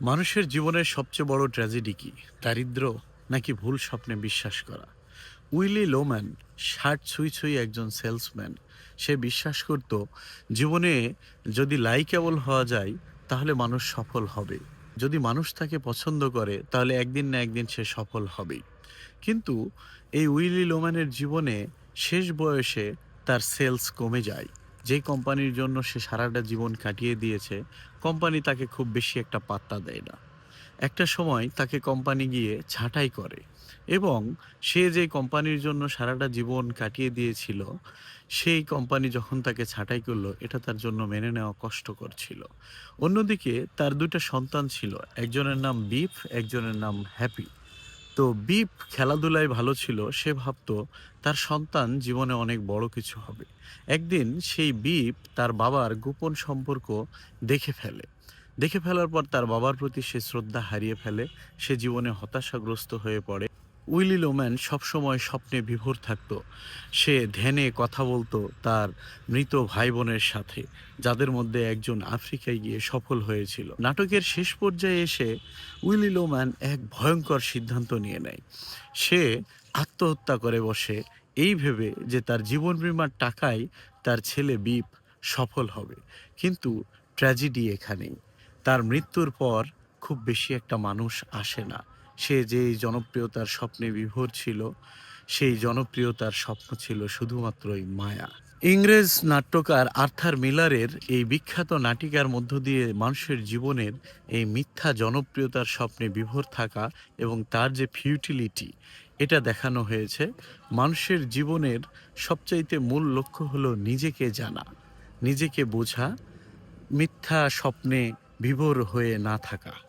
মানুষের জীবনের সবচেয়ে বড় ট্র্যাজেডি কি? দারিদ্র্য নাকি ভুল স্বপ্নে বিশ্বাস করা? উইলি লোম্যান ৬০ ছুঁই ছুঁই একজন সেলসম্যান। সে বিশ্বাস করত জীবনে যদি লাইকেবল হওয়া যায় তাহলে মানুষ সফল হবে। যদি মানুষ তাকে পছন্দ করে তাহলে একদিন না একদিন সে সফল হবেই। কিন্তু এই উইলি লোম্যানের জীবনে শেষ বয়সে তার সেলস কমে যায়। যেই কোম্পানির জন্য সে সারাটা জীবন কাটিয়ে দিয়েছে, কোম্পানি তাকে খুব বেশি একটা পাত্তা দেয় না। একটা সময় তাকে কোম্পানি গিয়ে ছাঁটাই করে এবং সে যে কোম্পানির জন্য সারাটা জীবন কাটিয়ে দিয়েছিল, সেই কোম্পানি যখন তাকে ছাঁটাই করলো, এটা তার জন্য মেনে নেওয়া কষ্টকর ছিল। অন্যদিকে তার ২ টা সন্তান ছিল। একজনের নাম বিফ, একজনের নাম হ্যাপি। তো বিপ খেলাধুলায় ভালো ছিল। সে ভাবতো তার সন্তান জীবনে অনেক বড় কিছু হবে। একদিন সেই বিপ তার বাবার গোপন সম্পর্ক দেখে ফেলে। দেখে ফেলার পর তার বাবার প্রতি সে শ্রদ্ধা হারিয়ে ফেলে। সে জীবনে হতাশাগ্রস্ত হয়ে পড়ে। উইলি লোম্যান সবসময় স্বপ্নে বিভোর থাকতো। সে ধ্যানে কথা বলতো তার মৃত ভাই-বোনের সাথে, যাদের মধ্যে একজন আফ্রিকায় গিয়ে সফল হয়েছিল। নাটকের শেষ পর্যায়ে এসে উইলি লোম্যান এক ভয়ংকর সিদ্ধান্ত নিয়ে নেয়। সে আত্মহত্যা করে বসে, এই ভেবে যে তার জীবন বীমার টাকায় তার ছেলে বিপ সফল হবে। কিন্তু ট্র্যাজেডি এখানেই। তার মৃত্যুর পর খুব বেশি একটা মানুষ আসে না। সে যেই জনপ্রিয়তার স্বপ্নে বিভোর ছিল, সেই জনপ্রিয়তার স্বপ্ন ছিল শুধুমাত্রই মায়া। ইংরেজ নাট্যকার আর্থার মিলারের এই বিখ্যাত নাটিকার মধ্য দিয়ে মানুষের জীবনের এই মিথ্যা জনপ্রিয়তার স্বপ্নে বিভোর থাকা এবং তার যে ফিউটিলিটি, এটা দেখানো হয়েছে। মানুষের জীবনের সবচাইতে মূল লক্ষ্য হলো নিজেকে জানা, নিজেকে বোঝা, মিথ্যা স্বপ্নে বিভোর হয়ে না থাকা।